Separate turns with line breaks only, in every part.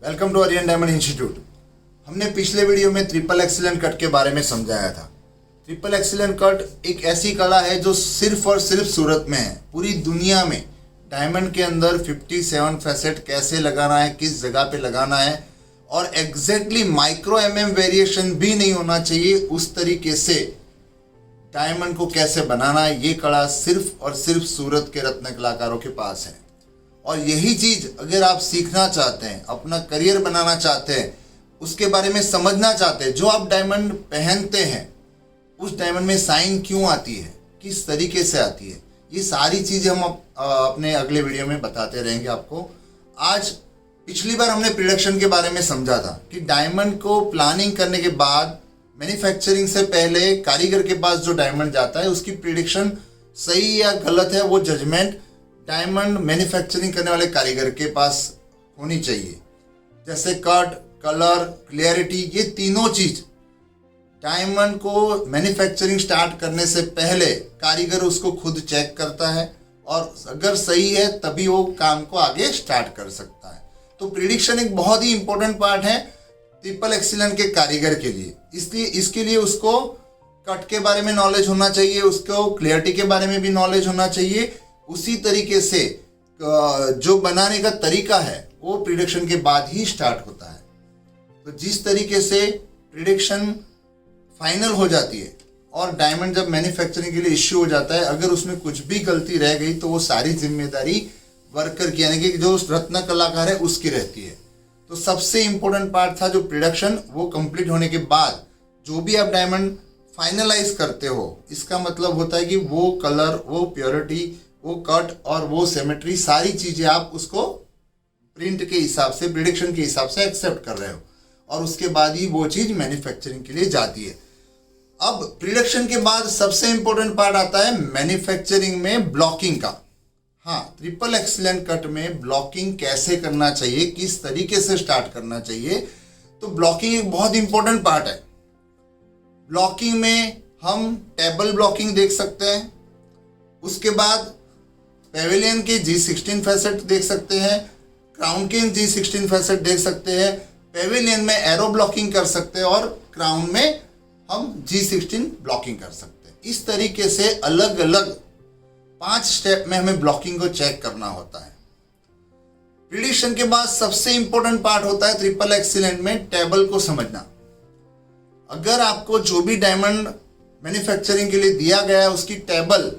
Welcome to Aryan Diamond Institute. हमने पिछले video में ट्रिपल एक्सीलेंट कट के बारे में समझाया था। ट्रिपल एक्सीलेंट कट एक ऐसी कला है जो सिर्फ और सिर्फ सूरत में है। पूरी दुनिया में डायमंड के अंदर 57 फैसेट कैसे लगाना है, किस जगह पे लगाना है और एग्जैक्टली माइक्रो वेरिएशन भी नहीं होना चाहिए, उस तरीके से डायमंड को कैसे बनाना है, ये कला सिर्फ और सिर्फ सूरत के रत्न कलाकारों के पास है। और यही चीज़ अगर आप सीखना चाहते हैं, अपना करियर बनाना चाहते हैं, उसके बारे में समझना चाहते हैं, जो आप डायमंड पहनते हैं उस डायमंड में साइन क्यों आती है, किस तरीके से आती है, ये सारी चीज़ें हम अपने अगले वीडियो में बताते रहेंगे आपको। आज पिछली बार हमने प्रोडक्शन के बारे में समझा था कि डायमंड को प्लानिंग करने के बाद मैन्युफैक्चरिंग से पहले कारीगर के पास जो डायमंड जाता है उसकी प्रिडिक्शन सही या गलत है, वो जजमेंट डायमंड मैन्युफैक्चरिंग करने वाले कारीगर के पास होनी चाहिए। जैसे कट, कलर, क्लियरिटी, ये तीनों चीज डायमंड को मैन्युफैक्चरिंग स्टार्ट करने से पहले कारीगर उसको खुद चेक करता है और अगर सही है तभी वो काम को आगे स्टार्ट कर सकता है। तो प्रिडिक्शन एक बहुत ही इंपॉर्टेंट पार्ट है ट्रिपल एक्सीलेंट के कारीगर के लिए। इसलिए इसके लिए उसको कट के बारे में नॉलेज होना चाहिए, उसको क्लियरिटी के बारे में भी नॉलेज होना चाहिए। उसी तरीके से जो बनाने का तरीका है वो प्रिडिक्शन के बाद ही स्टार्ट होता है। तो जिस तरीके से प्रिडिक्शन फाइनल हो जाती है और डायमंड जब मैन्युफैक्चरिंग के लिए इश्यू हो जाता है, अगर उसमें कुछ भी गलती रह गई तो वो सारी जिम्मेदारी वर्कर की, यानी कि जो रत्न कलाकार है उसकी रहती है। तो सबसे इंपॉर्टेंट पार्ट था जो प्रोडक्शन, वो कंप्लीट होने के बाद जो भी आप डायमंड फाइनलाइज करते हो, इसका मतलब होता है कि वो कलर, वो प्योरिटी, वो कट और वो सिमेट्री, सारी चीजें आप उसको प्रिंट के हिसाब से, प्रिडिक्शन के हिसाब से एक्सेप्ट कर रहे हो और उसके बाद ही वो चीज मैन्युफैक्चरिंग के लिए जाती है। अब प्रिडिक्शन के बाद सबसे इंपॉर्टेंट पार्ट आता है मैन्युफैक्चरिंग में ब्लॉकिंग का। हाँ, ट्रिपल एक्सीलेंट कट में ब्लॉकिंग कैसे करना चाहिए, किस तरीके से स्टार्ट करना चाहिए, तो ब्लॉकिंग एक बहुत इंपॉर्टेंट पार्ट है। ब्लॉकिंग में हम टेबल ब्लॉकिंग देख सकते हैं, उसके बाद पेविलियन के G16 फैसेट देख सकते हैं, क्राउन के G16 फैसेट देख सकते हैं, पेविलियन में एरो ब्लॉकिंग कर सकते हैं और क्राउन में हम G16 ब्लॉकिंग कर सकते हैं। इस तरीके से अलग अलग 5 स्टेप में हमें ब्लॉकिंग को चेक करना होता है। प्रिडिक्शन के बाद सबसे इंपॉर्टेंट पार्ट होता है ट्रिपल एक्सीलेंट में टेबल को समझना। अगर आपको जो भी डायमंड मैन्युफैक्चरिंग के लिए दिया गया है उसकी टेबल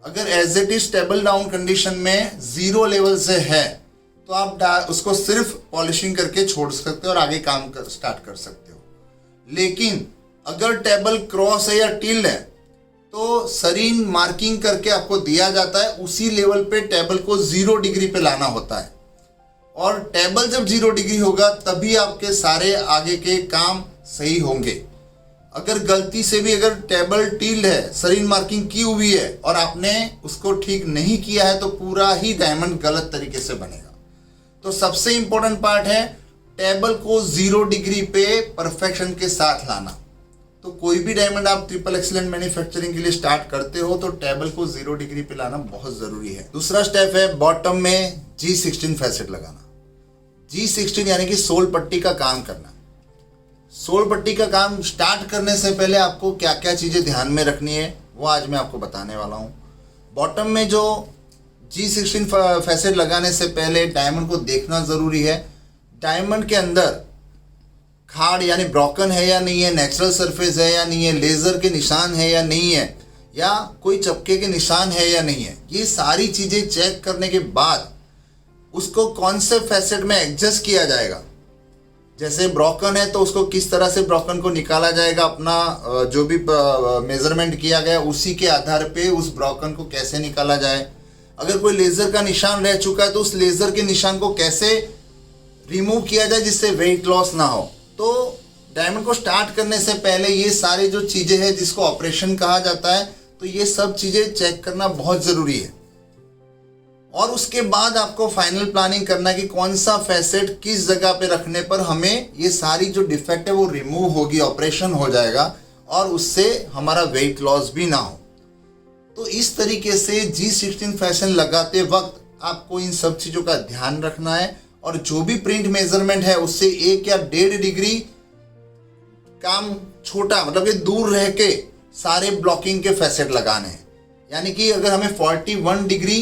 अगर as it is table down condition में 0 लेवल से है तो आप उसको सिर्फ पॉलिशिंग करके छोड़ सकते हो और आगे काम स्टार्ट कर सकते हो। लेकिन अगर टेबल क्रॉस है या टिल्ड है तो सरीन मार्किंग करके आपको दिया जाता है, उसी लेवल पे टेबल को 0 डिग्री पे लाना होता है और टेबल जब 0 डिग्री होगा तभी आपके सारे आगे के काम सही होंगे। अगर गलती से भी अगर टेबल टिल्ड है, सरीन मार्किंग की हुई है और आपने उसको ठीक नहीं किया है तो पूरा ही डायमंड गलत तरीके से बनेगा। तो सबसे इंपॉर्टेंट पार्ट है टेबल को 0 डिग्री पे परफेक्शन के साथ लाना। तो कोई भी डायमंड आप ट्रिपल एक्सीलेंट मैन्युफैक्चरिंग के लिए स्टार्ट करते हो तो टेबल को 0 डिग्री पे लाना बहुत जरूरी है। दूसरा स्टेप है बॉटम में G16 फैसेट लगाना। G16 यानी कि सोल पट्टी का काम करना। सोल पट्टी का काम स्टार्ट करने से पहले आपको क्या क्या चीज़ें ध्यान में रखनी है वो आज मैं आपको बताने वाला हूँ। बॉटम में जो G16 फैसेट लगाने से पहले डायमंड को देखना ज़रूरी है। डायमंड के अंदर खाड़ यानी ब्रोकन है या नहीं है, नेचुरल सरफेस है या नहीं है, लेज़र के निशान है या नहीं है, या कोई चपके के निशान है या नहीं है, ये सारी चीज़ें चेक करने के बाद उसको कौन से फैसेट में एडजस्ट किया जाएगा। जैसे ब्रोकन है तो उसको किस तरह से ब्रोकन को निकाला जाएगा, अपना जो भी मेजरमेंट किया गया उसी के आधार पे उस ब्रोकन को कैसे निकाला जाए। अगर कोई लेज़र का निशान रह चुका है तो उस लेज़र के निशान को कैसे रिमूव किया जाए जिससे वेट लॉस ना हो। तो डायमंड को स्टार्ट करने से पहले ये सारी जो चीज़ें हैं जिसको ऑपरेशन कहा जाता है, तो ये सब चीज़ें चेक करना बहुत ज़रूरी है। और उसके बाद आपको फाइनल प्लानिंग करना कि कौन सा फैसेट किस जगह पे रखने पर हमें ये सारी जो डिफेक्ट है वो रिमूव होगी, ऑपरेशन हो जाएगा और उससे हमारा वेट लॉस भी ना हो। तो इस तरीके से G16 फैशन लगाते वक्त आपको इन सब चीज़ों का ध्यान रखना है और जो भी प्रिंट मेजरमेंट है उससे 1 या 1.5 डिग्री काम छोटा, मतलब कि दूर रह के सारे ब्लॉकिंग के फैसेट लगाने हैं। यानी कि अगर हमें 41 डिग्री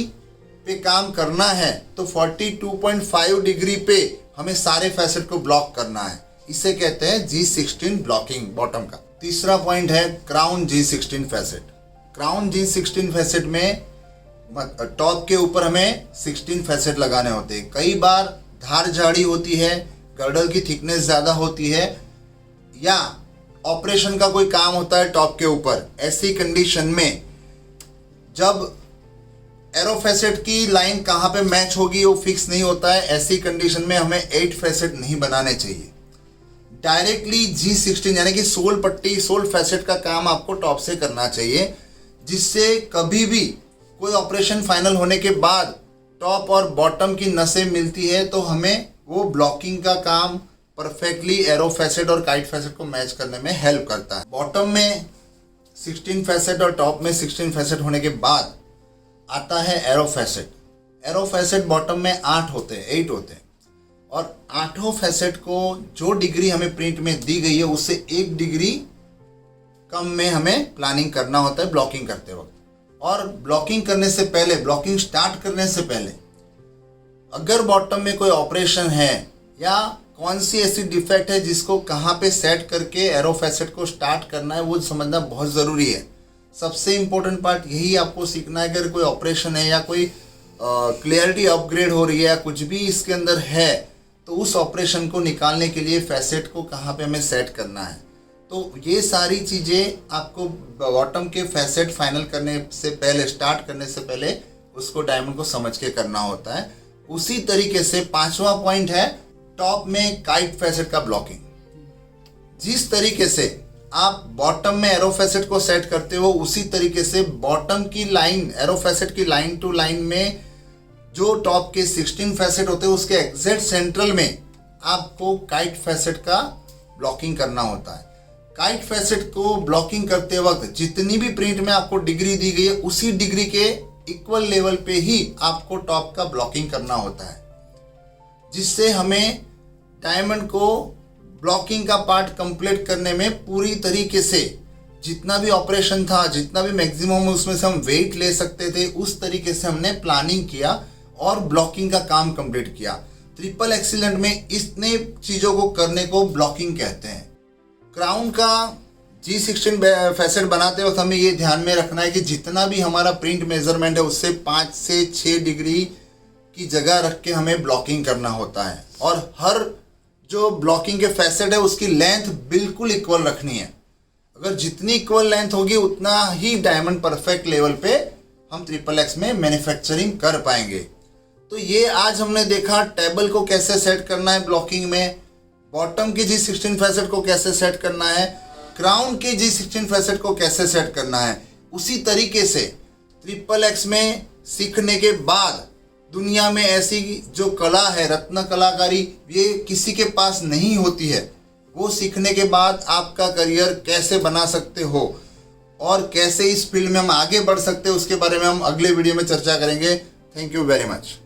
पे काम करना है तो 42.5 डिग्री पे हमें सारे फैसेट को ब्लॉक करना है। इसे कहते हैं G16 ब्लॉकिंग बॉटम का। तीसरा पॉइंट है crown G16 facet. Crown G16 facet में टॉप के ऊपर हमें 16 फैसेट लगाने होते हैं। कई बार धार झाड़ी होती है, गर्डल की थिकनेस ज़्यादा होती है, या ऑपरेशन का कोई काम होता है टॉप के ऊपर। ऐसी कंडीशन में जब एरो फैसेट की लाइन कहाँ पे मैच होगी वो फिक्स नहीं होता है। ऐसी कंडीशन में हमें 8 फैसेट नहीं बनाने चाहिए। डायरेक्टली G16 यानी कि सोल पट्टी, सोल फैसेट का काम आपको टॉप से करना चाहिए, जिससे कभी भी कोई ऑपरेशन फाइनल होने के बाद टॉप और बॉटम की नसें मिलती है तो हमें वो ब्लॉकिंग का काम परफेक्टली एरो फैसेट और काइट फैसेट को मैच करने में हेल्प करता है। बॉटम में 16 फैसेट और टॉप में 16 फैसेट होने के बाद आता है arrow facet. Arrow facet bottom में 8 होते हैं और 8 फैसेट को जो डिग्री हमें प्रिंट में दी गई है उससे 1 डिग्री कम में हमें प्लानिंग करना होता है ब्लॉकिंग करते वक्त। और ब्लॉकिंग करने से पहले, ब्लॉकिंग स्टार्ट करने से पहले अगर बॉटम में कोई ऑपरेशन है या कौन सी ऐसी डिफेक्ट है जिसको कहाँ पे सेट करके एरो फैसेट को स्टार्ट करना है, वो समझना बहुत ज़रूरी है। सबसे इम्पोर्टेंट पार्ट यही आपको सीखना है। अगर कोई ऑपरेशन है या कोई क्लियरिटी अपग्रेड हो रही है या कुछ भी इसके अंदर है तो उस ऑपरेशन को निकालने के लिए फैसेट को कहाँ पे हमें सेट करना है। तो ये सारी चीज़ें आपको बॉटम के फैसेट फाइनल करने से पहले, स्टार्ट करने से पहले उसको डायमंड को समझ के करना होता है। उसी तरीके से 5वां पॉइंट है टॉप में काइट फैसेट का ब्लॉकिंग। जिस तरीके से आप बॉटम में एरो फैसेट को सेट करते हो उसी तरीके से बॉटम की लाइन, एरो फैसेट की लाइन टू लाइन में जो टॉप के 16 फैसेट होते हैं उसके एग्जैक्ट सेंट्रल में आपको काइट फैसेट का ब्लॉकिंग करना होता है। काइट फैसेट को ब्लॉकिंग करते वक्त जितनी भी प्रिंट में आपको डिग्री दी गई है उसी डिग्री के इक्वल लेवल पे ही आपको टॉप का ब्लॉकिंग करना होता है, जिससे हमें डायमंड को ब्लॉकिंग का पार्ट कंप्लीट करने में पूरी तरीके से जितना भी ऑपरेशन था, जितना भी मैक्सिमम उसमें से हम वेट ले सकते थे, उस तरीके से हमने प्लानिंग किया और ब्लॉकिंग का काम कंप्लीट किया। ट्रिपल एक्सीलेंट में इतने चीज़ों को करने को ब्लॉकिंग कहते हैं। क्राउन का G16 फैसेट बनाते वक्त हमें ये ध्यान में रखना है कि जितना भी हमारा प्रिंट मेजरमेंट है उससे 5 से 6 डिग्री की जगह रख के हमें ब्लॉकिंग करना होता है। और हर जो ब्लॉकिंग के फैसेट है उसकी लेंथ बिल्कुल इक्वल रखनी है। अगर जितनी इक्वल लेंथ होगी उतना ही डायमंड परफेक्ट लेवल पे हम XXX में मैन्युफैक्चरिंग कर पाएंगे। तो ये आज हमने देखा टेबल को कैसे सेट करना है ब्लॉकिंग में, बॉटम की G16 फैसेट को कैसे सेट करना है, क्राउन के G16 फैसेट को कैसे सेट करना है। उसी तरीके से XXX में सीखने के बाद दुनिया में ऐसी जो कला है, रत्न कलाकारी, ये किसी के पास नहीं होती है। वो सीखने के बाद आपका करियर कैसे बना सकते हो और कैसे इस फील्ड में हम आगे बढ़ सकते हैं उसके बारे में हम अगले वीडियो में चर्चा करेंगे। Thank you very much.